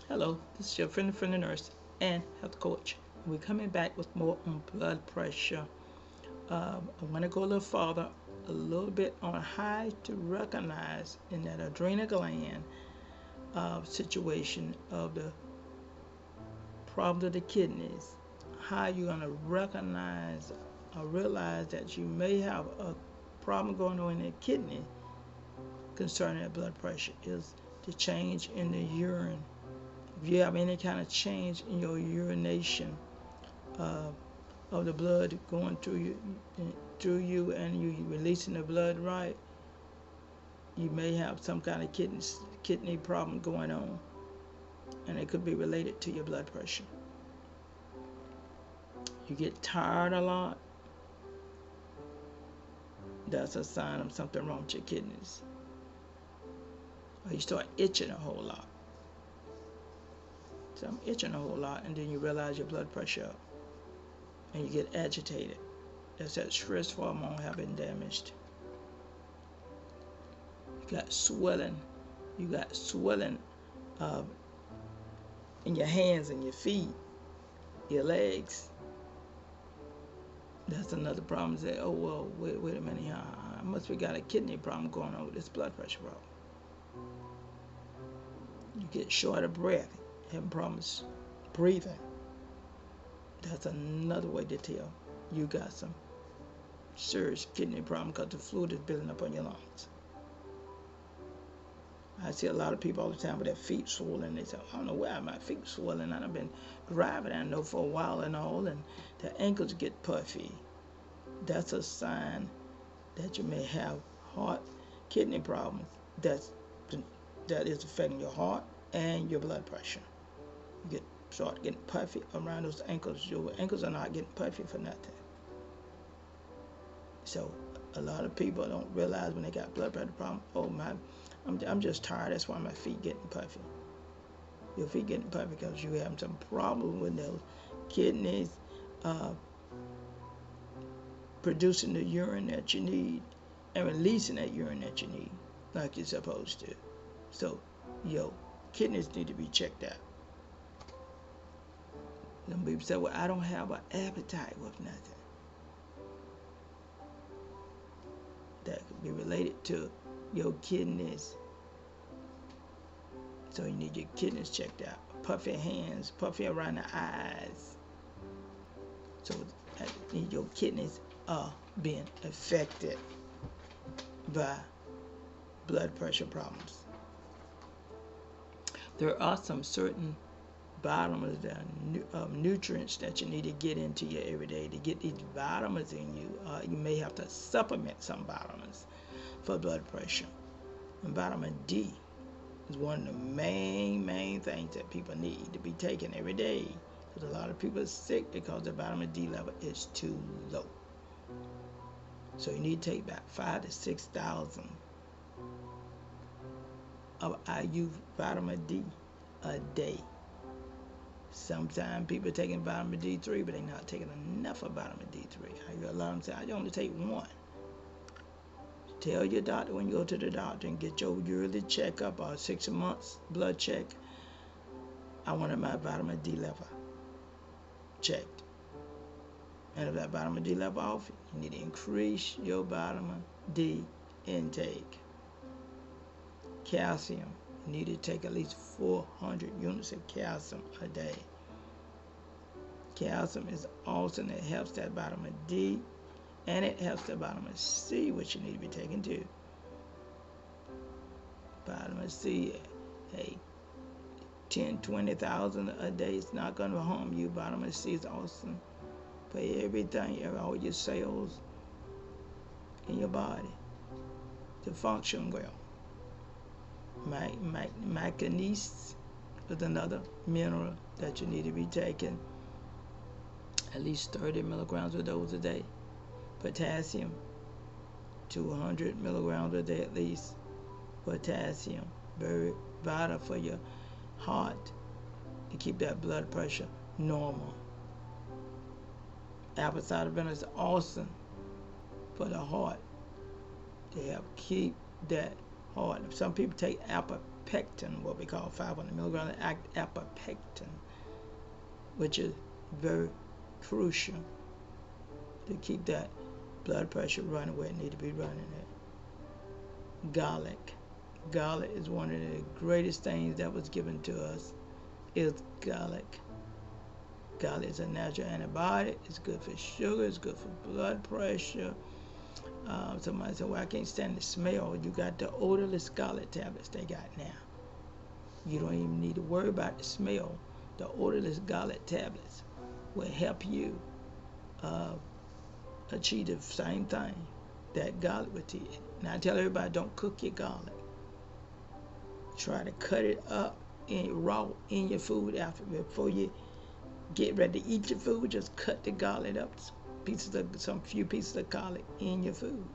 Hello, this is your friendly nurse and health coach. We're coming back with more on blood pressure. I want to go a little farther, a little bit on how to recognize in that adrenal gland situation of the problem of the kidneys. How you're going to recognize or realize that you may have a problem going on in the kidney concerning that blood pressure is the change in the urine. If you have any kind of change in your urination uh, of the blood going through you and you releasing the blood right, you may have some kind of kidney problem going on, and it could be related to your blood pressure. You get tired a lot, that's a sign of something wrong with your kidneys. Or you start itching a whole lot. So I'm itching a whole lot, and then you realize your blood pressure up, and you get agitated. That's that stress hormone have been damaged. You got swelling. You got swelling in your hands and your feet, your legs. That's another problem. Say, oh well, wait a minute, I must be got a kidney problem going on with this blood pressure problem. You get short of breath, having problems breathing. That's another way to tell you got some serious kidney problem because the fluid is building up on your lungs. I see a lot of people all the time with their feet swollen. They say, I don't know why my feet swollen. I've been driving, I know, for a while and all, and the ankles get puffy. That's a sign that you may have heart kidney problems that is affecting your heart and your blood pressure. You start getting puffy around those ankles. Your ankles are not getting puffy for nothing. So a lot of people don't realize when they got blood pressure problem, I'm just tired, that's why my feet getting puffy. Your feet getting puffy because you have some problem with those kidneys producing the urine that you need and releasing that urine that you need like you're supposed to. So your kidneys need to be checked out. Some people say, well, I don't have an appetite with nothing. That could be related to your kidneys. So you need your kidneys checked out. Puffy hands, puffy around the eyes. So your kidneys are being affected by blood pressure problems. There are some certain vitamins that are nutrients that you need to get into you every day to get these vitamins in you. You may have to supplement some vitamins for blood pressure. And vitamin D is one of the main things that people need to be taken every day. Because a lot of people are sick because the vitamin D level is too low. So you need to take about 5,000 to 6,000 of IU vitamin D a day. Sometimes people are taking vitamin D3, but they're not taking enough of vitamin D3. I hear a lot of them say, I only take one. Tell your doctor when you go to the doctor and get your yearly checkup or 6 months blood check, I wanted my vitamin D level checked. And if that vitamin D level off, you need to increase your vitamin D intake. Calcium, you need to take at least 400 units of calcium a day. Calcium is awesome. It helps that vitamin D, and it helps the vitamin C, which you need to be taking too. Vitamin C, hey, 10, 20,000 a day is not going to harm you. Vitamin C is awesome for everything, all your cells in your body to function well. Manganese is another mineral that you need to be taking. At least 30 milligrams of those a day. Potassium, 200 milligrams a day at least. Potassium, very vital for your heart to keep that blood pressure normal. Apple cider vinegar is awesome for the heart to help keep that heart. Some people take apple pectin, what we call 500 milligrams of apopectin, which is very crucial to keep that blood pressure running where it needs to be running at. Garlic. Garlic is one of the greatest things that was given to us, is garlic. Garlic is a natural antibiotic. It's good for sugar. It's good for blood pressure. Somebody said, well, I can't stand the smell. You got the odorless garlic tablets they got now. You don't even need to worry about the smell. The odorless garlic tablets will help you achieve the same thing that garlic would do. Now I tell everybody, don't cook your garlic. Try to cut it up raw in your food before you get ready to eat your food. Just cut the garlic up, some few pieces of garlic in your food.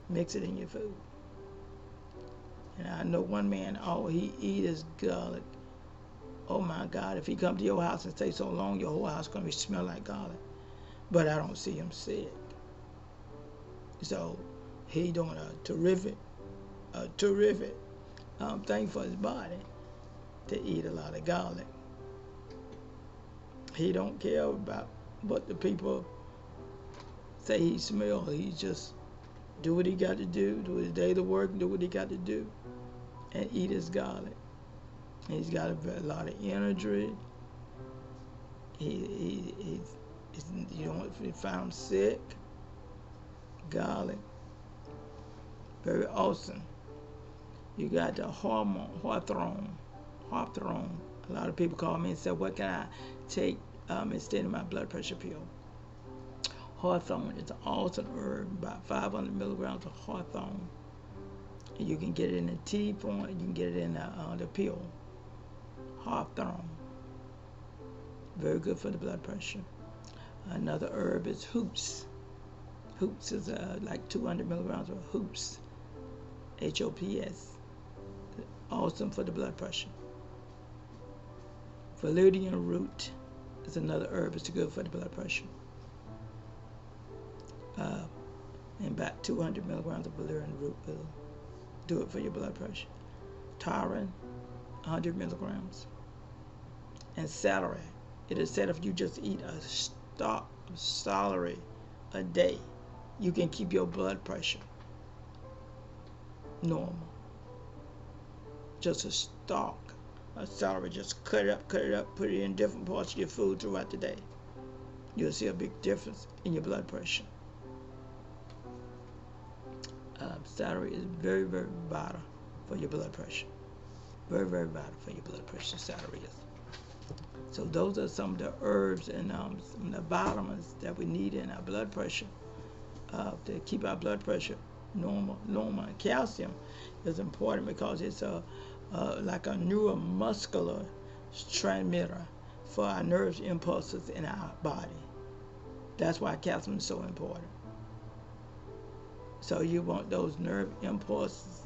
Mix it in your food. And I know one man, all he eat is garlic. Oh my God, if he come to your house and stay so long, your whole house gonna be smell like garlic. But I don't see him sick. So he doing a terrific thing for his body to eat a lot of garlic. He don't care about what the people say he smells. He just do what he got to do his day to work, do what he got to do, and eat his garlic. He's got a lot of energy. You don't find him sick. Garlic, very awesome. You got the hawthorn. A lot of people call me and say, what can I take instead of my blood pressure pill? Hawthorn is an awesome herb, about 500 milligrams of hawthorn. And you can get it in the tea form, you can get it in the pill. Hawthorn, very good for the blood pressure. Another herb is hoops. Hoops is like 200 milligrams of hoops, HOPS. Awesome for the blood pressure. Valerian root is another herb. It's good for the blood pressure. And about 200 milligrams of valerian root will do it for your blood pressure. Taurine, 100 milligrams. And celery. It is said if you just eat a stalk of celery a day, you can keep your blood pressure normal. Just a stalk of celery, just cut it up, put it in different parts of your food throughout the day. You'll see a big difference in your blood pressure. Celery is very, very vital for your blood pressure. Very, very vital for your blood pressure, celery is. So those are some of the herbs and some of the vitamins that we need in our blood pressure to keep our blood pressure normal. And calcium is important because it's like a neuromuscular transmitter for our nerves impulses in our body. That's why calcium is so important. So you want those nerve impulses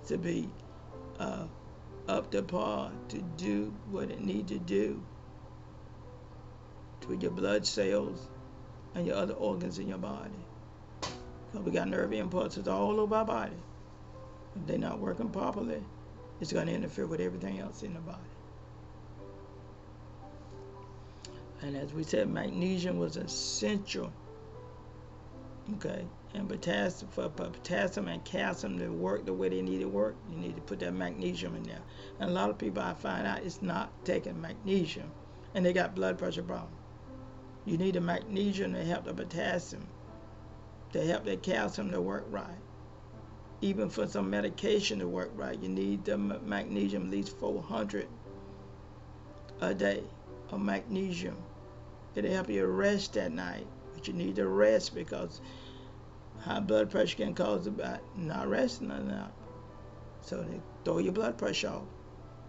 to be up to par to do what it needs to do to your blood cells and your other organs in your body. Because we got nerve impulses all over our body. If they're not working properly, it's going to interfere with everything else in the body. And as we said, magnesium was essential. Okay, and potassium, for potassium and calcium to work the way they need to work, you need to put that magnesium in there. And a lot of people I find out is not taking magnesium, and they got blood pressure problems. You need the magnesium to help the potassium, to help the calcium to work right. Even for some medication to work right, you need the magnesium, at least 400 a day of magnesium. It'll help you rest at night. But you need to rest because high blood pressure can cause about not resting enough. So they throw your blood pressure off.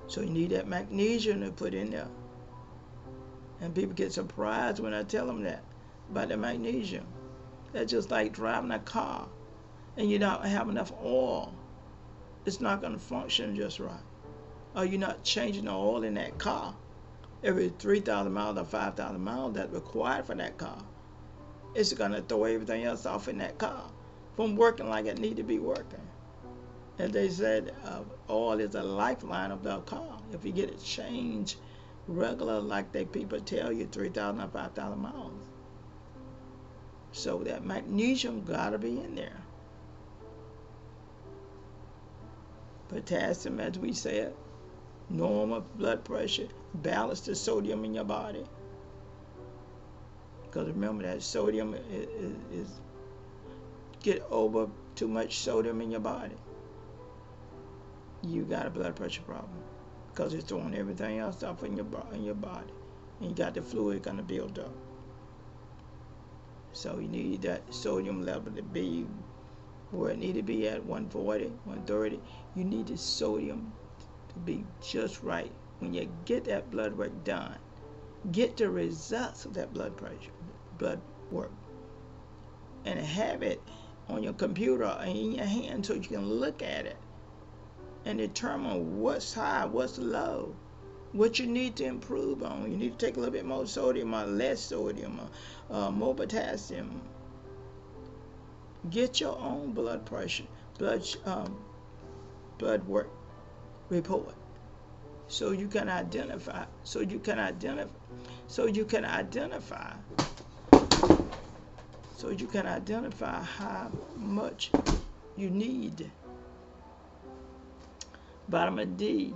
So you need that magnesium to put in there. And people get surprised when I tell them that about the magnesium. That's just like driving a car and you don't have enough oil. It's not going to function just right. Or you're not changing the oil in that car every 3,000 miles or 5,000 miles that's required for that car. It's going to throw everything else off in that car from working like it need to be working. As they said, oil is a lifeline of the car. If you get it changed regular, like they people tell you, 3,000 or 5,000 miles. So that magnesium gotta be in there. Potassium, as we said, normal blood pressure, balance the sodium in your body. Because remember that sodium is get over too much sodium in your body, you got a blood pressure problem, because it's throwing everything else off in your body, and you got the fluid gonna build up. So you need that sodium level to be where it need to be at 140, 130. You need the sodium to be just right when you get that blood work done. Get the results of that blood work, and have it on your computer or in your hand so you can look at it and determine what's high, what's low, what you need to improve on. You need to take a little bit more sodium or less sodium, or more potassium. Get your own blood pressure, blood work report, so you can identify how much you need. Vitamin D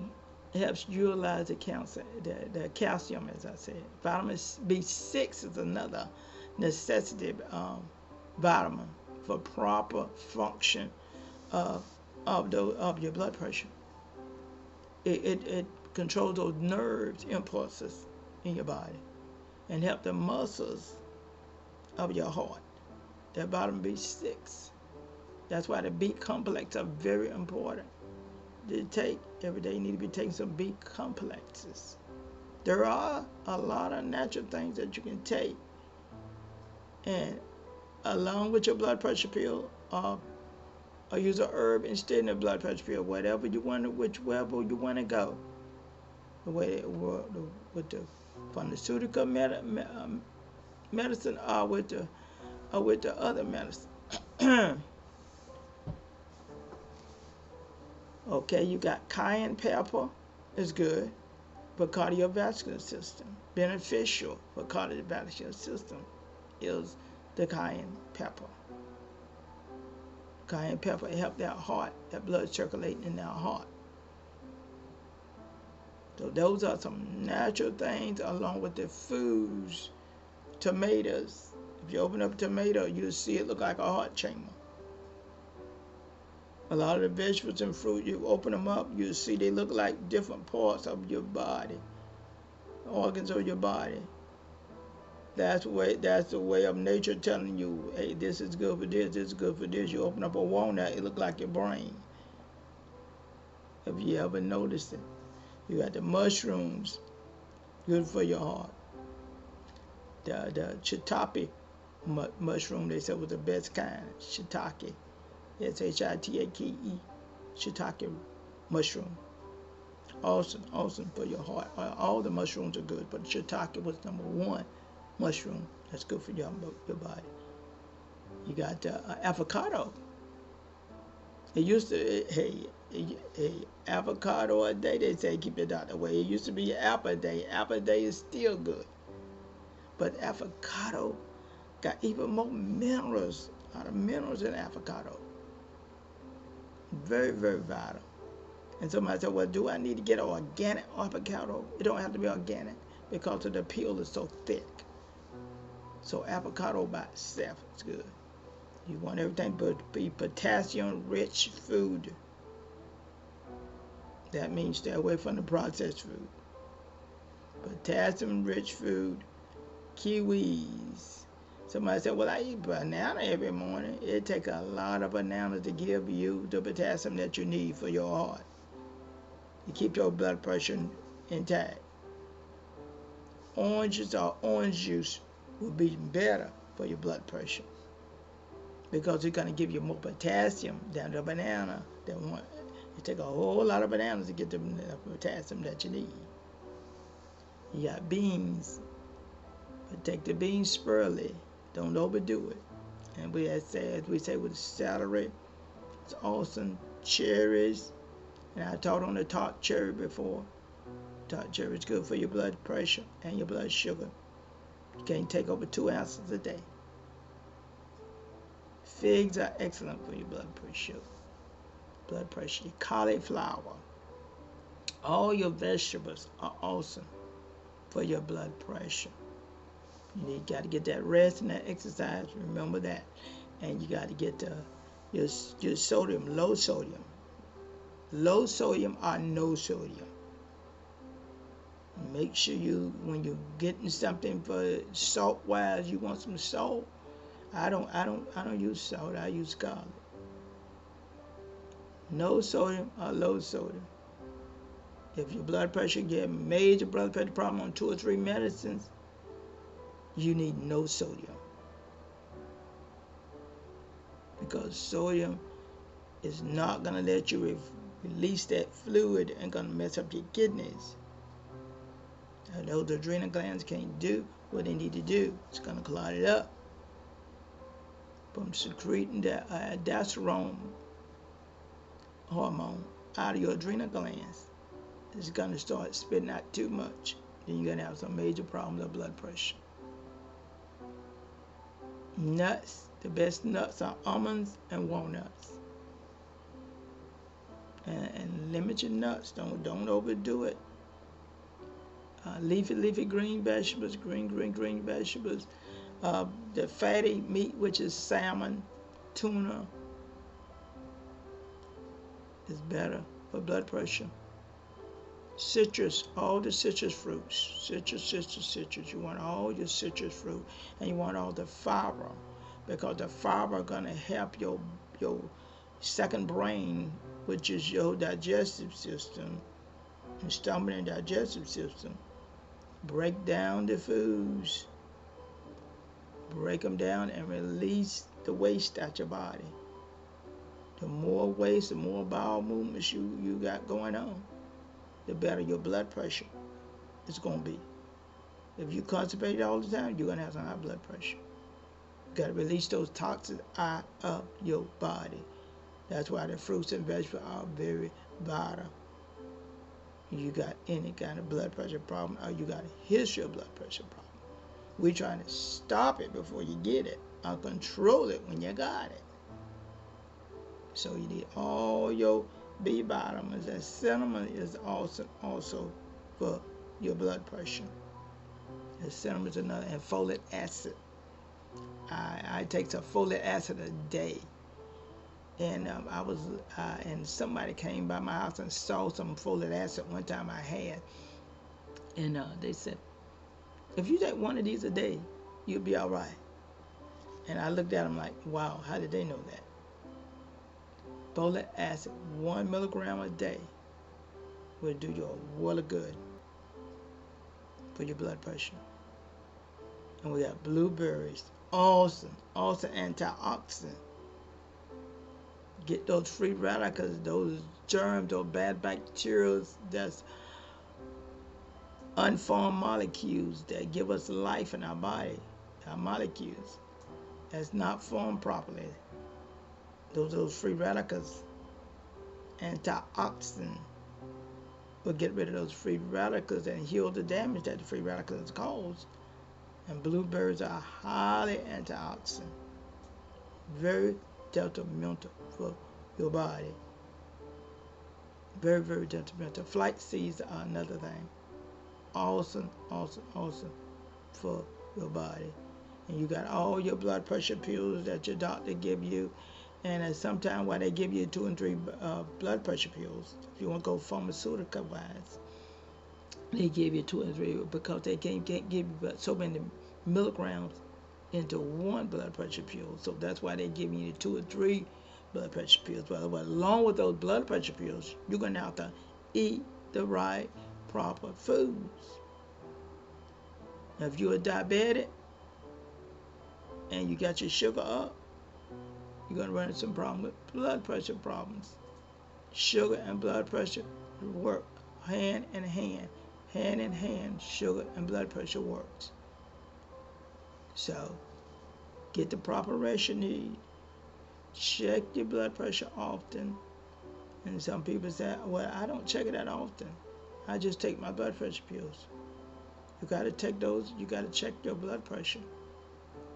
helps utilize the calcium, as I said. Vitamin B6 is another necessity vitamin for proper function of your blood pressure. It controls those nerves impulses in your body and help the muscles of your heart. That vitamin B6. That's why the B complex are very important to take every day. You need to be taking some B complexes. There are a lot of natural things that you can take, and along with your blood pressure pill, or use a herb instead of the blood pressure pill, whatever you want, whichever you want to go. With the pharmaceutical medicine, or with the other medicine. Okay, you got cayenne pepper, is good for cardiovascular system. Beneficial for cardiovascular system is the cayenne pepper. Cayenne pepper help that heart, that blood circulating in that heart. So those are some natural things, along with the foods. Tomatoes. If you open up a tomato, you'll see it look like a heart chamber. A lot of the vegetables and fruit, you open them up, you'll see they look like different parts of your body, organs of your body. That's the way of nature telling you, hey, this is good for this is good for this. You open up a walnut, it look like your brain. If you ever noticed it. You got the mushrooms, good for your heart. The shiitake mushroom, they said, was the best kind. Shiitake, S-H-I-T-A-K-E, shiitake mushroom. Awesome for your heart. All the mushrooms are good, but shiitake was number one mushroom that's good for your body. You got avocado. It used to, hey, avocado a day, they say, keep the doctor away. It used to be apple a day. Apple a day is still good. But avocado got even more minerals, a lot of minerals in avocado. Very, very vital. And somebody said, well, do I need to get an organic avocado? It don't have to be organic because the peel is so thick. So avocado by itself is good. You want everything but be potassium-rich food. That means stay away from the processed food. Potassium-rich food. Kiwis. Somebody said, well, I eat banana every morning. It takes a lot of bananas to give you the potassium that you need for your heart. To keep your blood pressure intact. Oranges or orange juice will be better for your blood pressure, because it's going to give you more potassium than the banana. It takes a whole lot of bananas to get the potassium that you need. You got beans. But take the beans sparingly. Don't overdo it. And as we say with celery, it's awesome. cherries. And I taught on the tart cherry before. Tart cherry is good for your blood pressure and your blood sugar. You can't take over 2 ounces a day. Figs are excellent for your blood pressure. Your cauliflower. All your vegetables are awesome for your blood pressure. You got to get that rest and that exercise. Remember that. And you got to get your sodium, low sodium. Low sodium or no sodium. Make sure when you're getting something for salt wise, you want some salt. I don't use salt. I use garlic. No sodium or low sodium. If your blood pressure get major blood pressure problem on 2 or 3 medicines, you need no sodium. Because sodium is not going to let you release that fluid and going to mess up your kidneys. And those adrenal glands can't do what they need to do. It's going to clot it up from secreting that aldosterone hormone out of your adrenal glands. It's going to start spitting out too much. Then you're going to have some major problems with blood pressure. Nuts. The best nuts are almonds and walnuts. And limit your nuts. Don't overdo it. Leafy green vegetables, green vegetables. The fatty meat, which is salmon, tuna, is better for blood pressure. Citrus, all the citrus fruits. Citrus. You want all your citrus fruit, and you want all the fiber, because the fiber gonna help your second brain, which is your digestive system, and stomach and digestive system. Break down the foods. Break them down and release the waste out your body. The more waste, the more bowel movements you got going on, the better your blood pressure is going to be. If you constipate all the time, you're going to have some high blood pressure. You got to release those toxins out of your body. That's why the fruits and vegetables are very vital. You got any kind of blood pressure problem, or you got a history of blood pressure problem, we're trying to stop it before you get it, or control it when you got it. So you need all your B vitamins, and cinnamon is also for your blood pressure. And cinnamon is another, and folic acid. I take some folic acid a day. And and somebody came by my house and saw some folic acid one time I had. And they said, if you take one of these a day, you'll be all right. And I looked at them like, wow, how did they know that? Folic acid, 1 milligram a day, will do you a world of good for your blood pressure. And we got blueberries, awesome antioxidant. Get those free radicals, those germs, those bad bacteria, that's unformed molecules that give us life in our body, our molecules that's not formed properly. Those free radicals, antioxidant, will get rid of those free radicals and heal the damage that the free radicals cause. And blueberries are highly antioxidant, very detrimental for your body. Very, very detrimental. Flax seeds are another thing. Awesome for your body. And you got all your blood pressure pills that your doctor give you. And sometimes why they give you 2 and 3 blood pressure pills, if you want to go pharmaceutical wise, they give you 2 and 3 because they can't give you so many milligrams into 1 blood pressure pill. So that's why they're giving you 2 or 3 blood pressure pills. But along with those blood pressure pills, you're going to have to eat the right, proper foods. Now, if you're a diabetic and you got your sugar up, you're going to run into some problem with blood pressure problems. Sugar and blood pressure work hand in hand. Hand in hand, sugar and blood pressure works. So, get the proper rest you need. Check your blood pressure often. And some people say, well, I don't check it that often. I just take my blood pressure pills. You got to take those. You got to check your blood pressure.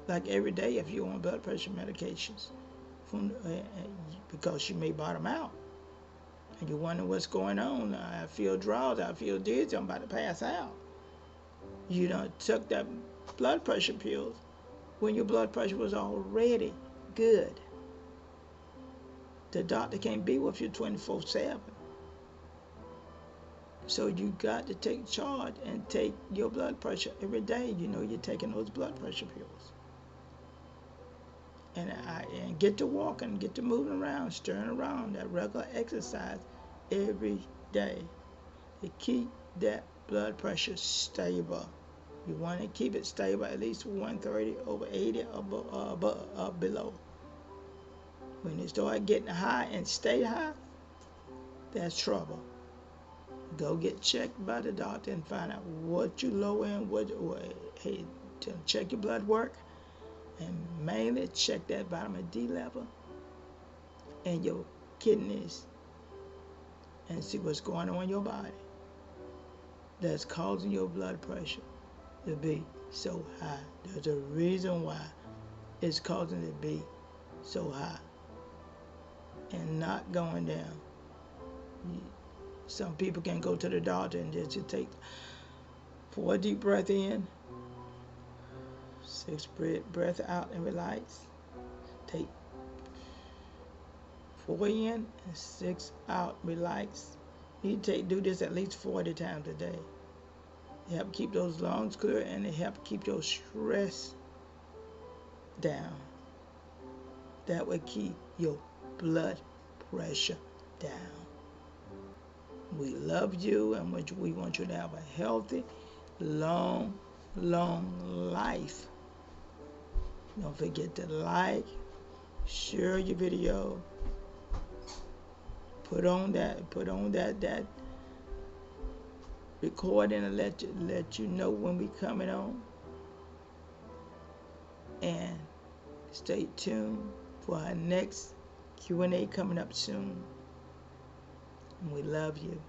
Like every day if you're on blood pressure medications. Because you may bottom out. And you wonder what's going on. I feel drowsy. I feel dizzy. I'm about to pass out. You done took that blood pressure pills when your blood pressure was already good. The doctor can't be with you 24/7. So you got to take charge and take your blood pressure every day. You know you're taking those blood pressure pills. And get to walking, get to moving around, stirring around, that regular exercise every day to keep that blood pressure stable. You want to keep it stable at least 130 over 80 or below. When you start getting high and stay high, that's trouble. Go get checked by the doctor and find out what you low in, hey, to check your blood work, and mainly check that vitamin D level and your kidneys and see what's going on in your body that's causing your blood pressure to be so high. There's a reason why it's causing it to be so high and not going down. Some people can go to the doctor and just take 4 deep breaths in, 6 breath out and relax. Take 4 in and 6 out, relax. You do this at least 40 times a day. It helps keep those lungs clear and it helps keep your stress down. That will keep your blood pressure down. We love you and we want you to have a healthy, long life. Don't forget to like, share your video, put on that recording and let you know when we coming on. And stay tuned for our next Q&A coming up soon. And we love you.